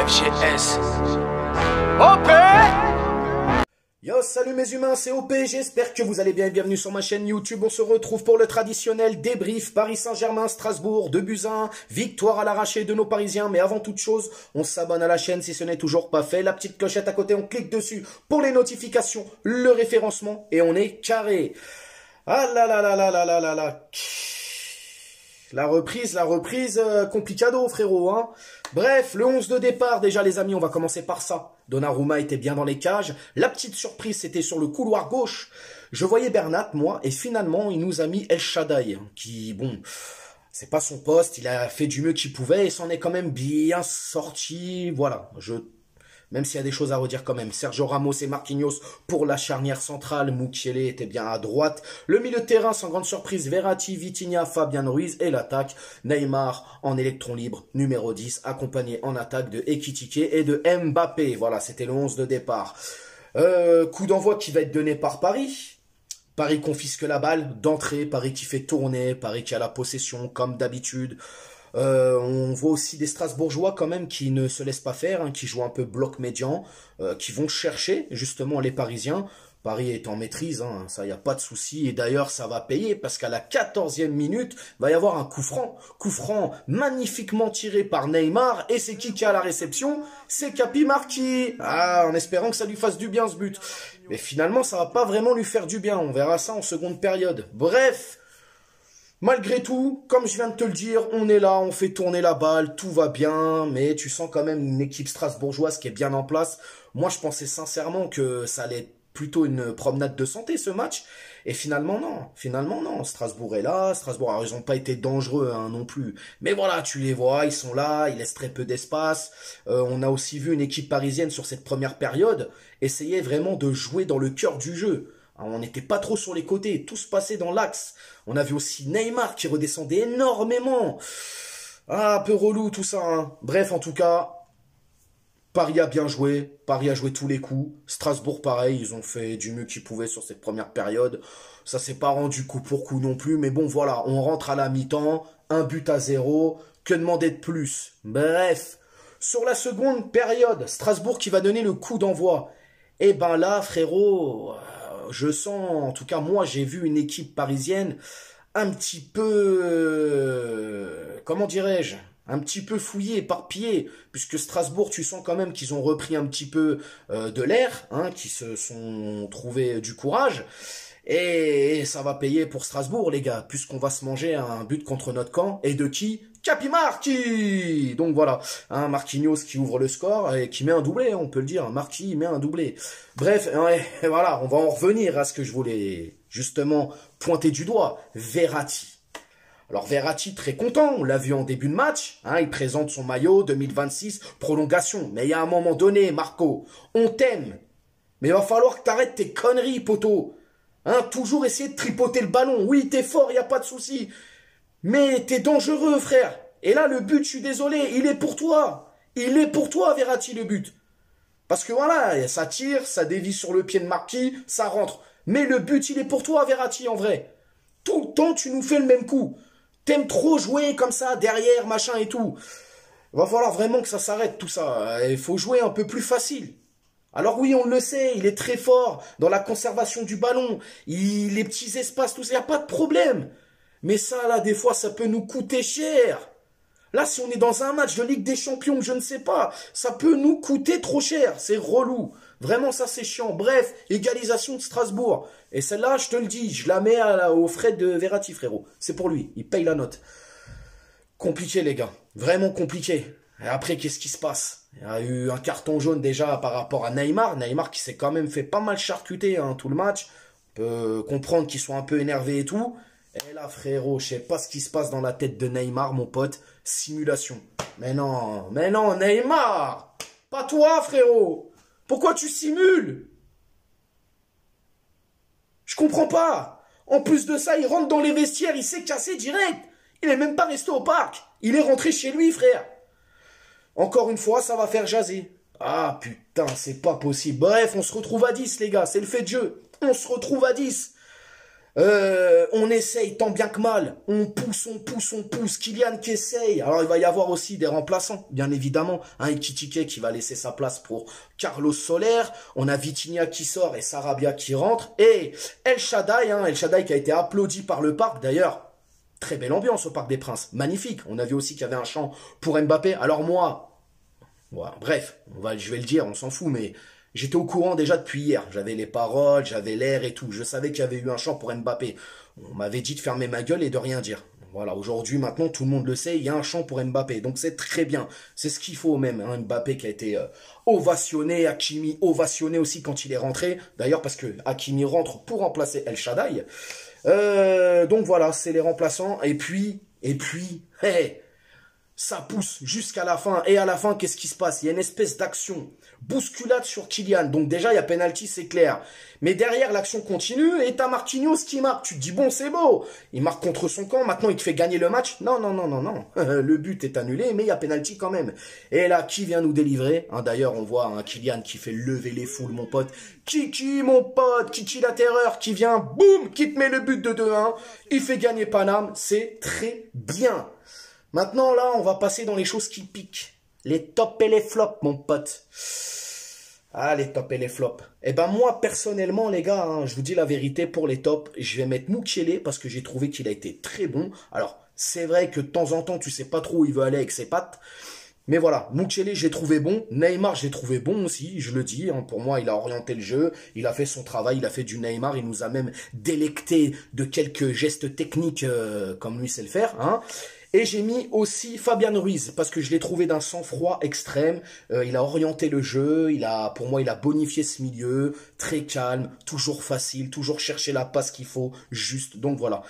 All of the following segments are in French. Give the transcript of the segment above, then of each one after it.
FGS. OP! Yo, salut mes humains, c'est OP, j'espère que vous allez bien et bienvenue sur ma chaîne YouTube. On se retrouve pour le traditionnel débrief Paris Saint-Germain, Strasbourg, 2-1, victoire à l'arraché de nos Parisiens. Mais avant toute chose, on s'abonne à la chaîne si ce n'est toujours pas fait. La petite clochette à côté, on clique dessus pour les notifications, le référencement et on est carré. Ah là là là là là là là là. La reprise, complicado frérot, hein. Bref, le 11 de départ, déjà les amis, on va commencer par ça. Donnarumma était bien dans les cages. La petite surprise, c'était sur le couloir gauche. Je voyais Bernat, moi, et finalement, il nous a mis El Shaddai, qui, bon, c'est pas son poste, il a fait du mieux qu'il pouvait, et s'en est quand même bien sorti, voilà. Même s'il y a des choses à redire quand même. Sergio Ramos et Marquinhos pour la charnière centrale. Mukiele était bien à droite. Le milieu de terrain, sans grande surprise, Verratti, Vitinha, Fabian Ruiz. Et l'attaque, Neymar en électron libre, numéro 10, accompagné en attaque de Ekitike et de Mbappé. Voilà, c'était le 11 de départ. Coup d'envoi qui va être donné par Paris. Paris confisque la balle d'entrée. Paris qui fait tourner. Paris qui a la possession, comme d'habitude. On voit aussi des Strasbourgeois quand même qui ne se laissent pas faire, hein, qui jouent un peu bloc médian, qui vont chercher justement les Parisiens. Paris est en maîtrise, hein, ça y a pas de souci. Et d'ailleurs ça va payer parce qu'à la 14e minute, va y avoir un coup franc magnifiquement tiré par Neymar. Et c'est qui a la réception? C'est Capi Marchi. Ah, en espérant que ça lui fasse du bien ce but. Mais finalement ça va pas vraiment lui faire du bien, on verra ça en seconde période. Bref. Malgré tout, comme je viens de te le dire, on est là, on fait tourner la balle, tout va bien, mais tu sens quand même une équipe strasbourgeoise qui est bien en place. Moi, je pensais sincèrement que ça allait être plutôt une promenade de santé, ce match. Et finalement, non. Strasbourg est là. Strasbourg, alors, ils n'ont pas été dangereux hein, non plus. Mais voilà, tu les vois, ils sont là, ils laissent très peu d'espace. On a aussi vu une équipe parisienne sur cette première période essayer vraiment de jouer dans le cœur du jeu. On n'était pas trop sur les côtés, tout se passait dans l'axe. On a vu aussi Neymar qui redescendait énormément. Ah, un peu relou tout ça. Hein. Bref, en tout cas, Paris a bien joué. Paris a joué tous les coups. Strasbourg, pareil, ils ont fait du mieux qu'ils pouvaient sur cette première période. Ça s'est pas rendu coup pour coup non plus. Mais bon, voilà, on rentre à la mi-temps. 1-0. Que demander de plus? Bref, sur la seconde période, Strasbourg qui va donner le coup d'envoi. Et ben là, frérot... Je sens, en tout cas moi j'ai vu une équipe parisienne un petit peu, comment dirais-je, un petit peu fouillée, éparpillée, puisque Strasbourg tu sens quand même qu'ils ont repris un petit peu de l'air, hein, qu'ils se sont trouvés du courage. Et ça va payer pour Strasbourg, les gars, puisqu'on va se manger un but contre notre camp. Et de qui? Capi Marchi. Donc voilà, hein, Marquinhos qui ouvre le score et qui met un doublé, on peut le dire. Marchi met un doublé. Bref, ouais, voilà, on va en revenir à ce que je voulais justement pointer du doigt. Verratti. Alors Verratti, très content, on l'a vu en début de match, hein, il présente son maillot 2026, prolongation. Mais il y a un moment donné, Marco, on t'aime. Mais il va falloir que t'arrêtes tes conneries, poteau. Hein, toujours essayer de tripoter le ballon. Oui, t'es fort, il n'y a pas de souci. Mais t'es dangereux, frère. Et là, le but, je suis désolé, il est pour toi. Il est pour toi, Verratti, le but. Parce que voilà, ça tire, ça dévie sur le pied de Marquis, ça rentre. Mais le but, il est pour toi, Verratti, en vrai. Tout le temps, tu nous fais le même coup. T'aimes trop jouer comme ça, derrière, machin et tout. Il va falloir vraiment que ça s'arrête, tout ça. Il faut jouer un peu plus facile. Alors oui, on le sait, il est très fort dans la conservation du ballon, les petits espaces, tout ça, il n'y a pas de problème. Mais ça, là, des fois, ça peut nous coûter cher. Là, si on est dans un match de Ligue des Champions, je ne sais pas, ça peut nous coûter trop cher, c'est relou. Vraiment, ça, c'est chiant. Bref, égalisation de Strasbourg. Et celle-là, je te le dis, je la mets aux frais de Verratti, frérot. C'est pour lui, il paye la note. Compliqué, les gars, vraiment compliqué. Et après, qu'est-ce qui se passe? Il y a eu un carton jaune déjà par rapport à Neymar. Neymar qui s'est quand même fait pas mal charcuter hein, tout le match. On peut comprendre qu'ils sont un peu énervés et tout. Et là, frérot, je sais pas ce qui se passe dans la tête de Neymar, mon pote. Simulation. Mais non, Neymar! Pas toi, frérot! Pourquoi tu simules? Je comprends pas. En plus de ça, il rentre dans les vestiaires, il s'est cassé direct. Il est même pas resté au parc. Il est rentré chez lui, frère. Encore une fois, ça va faire jaser. Ah putain, c'est pas possible. Bref, on se retrouve à 10, les gars. C'est le fait de jeu. On se retrouve à 10. On essaye tant bien que mal. On pousse. Kylian qui essaye. Alors, il va y avoir aussi des remplaçants, bien évidemment. Ekitike qui va laisser sa place pour Carlos Soler. On a Vitinha qui sort et Sarabia qui rentre. Et El Shaddai, El Shaddai qui a été applaudi par le parc. D'ailleurs, très belle ambiance au Parc des Princes. Magnifique. On a vu aussi qu'il y avait un chant pour Mbappé. Alors moi, voilà, bref, je vais le dire, on s'en fout, mais... J'étais au courant déjà depuis hier, j'avais les paroles, j'avais l'air et tout, je savais qu'il y avait eu un chant pour Mbappé. On m'avait dit de fermer ma gueule et de rien dire. Voilà, aujourd'hui, maintenant, tout le monde le sait, il y a un chant pour Mbappé, donc c'est très bien. C'est ce qu'il faut même, Mbappé qui a été ovationné, Hakimi ovationné aussi quand il est rentré. D'ailleurs, parce que Hakimi rentre pour remplacer El Shaddai. Donc voilà, c'est les remplaçants. Et puis, hey, ça pousse jusqu'à la fin. Et à la fin, qu'est-ce qui se passe? Il y a une espèce d'action. Bousculade sur Kylian. Donc déjà, il y a penalty, c'est clair. Mais derrière, l'action continue et t'as Marquinhos qui marque. Tu te dis, bon, c'est beau. Il marque contre son camp. Maintenant, il te fait gagner le match. Non. Le but est annulé, mais il y a penalty quand même. Et là, qui vient nous délivrer? D'ailleurs, on voit un Kylian qui fait lever les foules, mon pote. Kiki, mon pote. Kiki la terreur qui vient, boum, qui te met le but de 2-1. Il fait gagner Paname. C'est très bien. Maintenant, là, on va passer dans les choses qui piquent. Les tops et les flops, mon pote. Ah, les tops et les flops. Eh ben, moi, personnellement, les gars, je vous dis la vérité, pour les tops, je vais mettre Mukiele parce que j'ai trouvé qu'il a été très bon. Alors, c'est vrai que de temps en temps, tu sais pas trop où il veut aller avec ses pattes. Mais voilà, Mukiele, j'ai trouvé bon. Neymar, j'ai trouvé bon aussi, je le dis. Pour moi, il a orienté le jeu. Il a fait son travail, il a fait du Neymar. Il nous a même délecté de quelques gestes techniques comme lui sait le faire. Et j'ai mis aussi Fabian Ruiz, parce que je l'ai trouvé d'un sang-froid extrême. Il a orienté le jeu, pour moi, il a bonifié ce milieu. Très calme, toujours facile, toujours chercher la passe qu'il faut, juste. Donc voilà,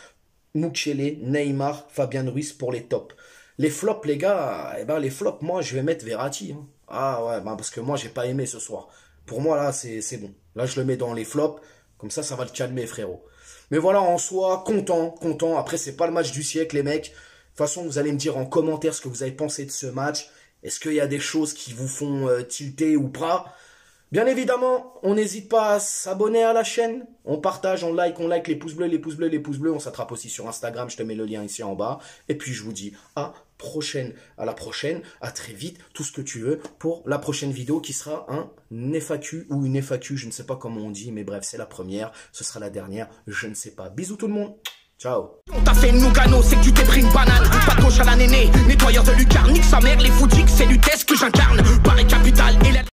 Mukiele, Neymar, Fabian Ruiz pour les tops. Les flops, les gars, les flops, moi, je vais mettre Verratti. Ah ouais, parce que moi, j'ai pas aimé ce soir. Pour moi, là, c'est bon. Là, je le mets dans les flops. Comme ça va le calmer, frérot. Mais voilà, en soi, content. Après, c'est pas le match du siècle, les mecs. De toute façon, vous allez me dire en commentaire ce que vous avez pensé de ce match. Est-ce qu'il y a des choses qui vous font tilter ou pas? Bien évidemment, on n'hésite pas à s'abonner à la chaîne. On partage, on like les pouces bleus. On s'attrape aussi sur Instagram. Je te mets le lien ici en bas. Et puis, je vous dis à la prochaine, à très vite, tout ce que tu veux pour la prochaine vidéo qui sera un FAQ ou une FAQ. Je ne sais pas comment on dit, mais bref, c'est la première. Ce sera la dernière. Je ne sais pas. Bisous tout le monde. Ciao. On t'a fait une Nougano, c'est que tu t'es pris une banane. Pas de gauche à la néné, nettoyeur de lucarne, nique sa mère, les foutiques, c'est l'UTES que j'incarne. Paris Capital et la...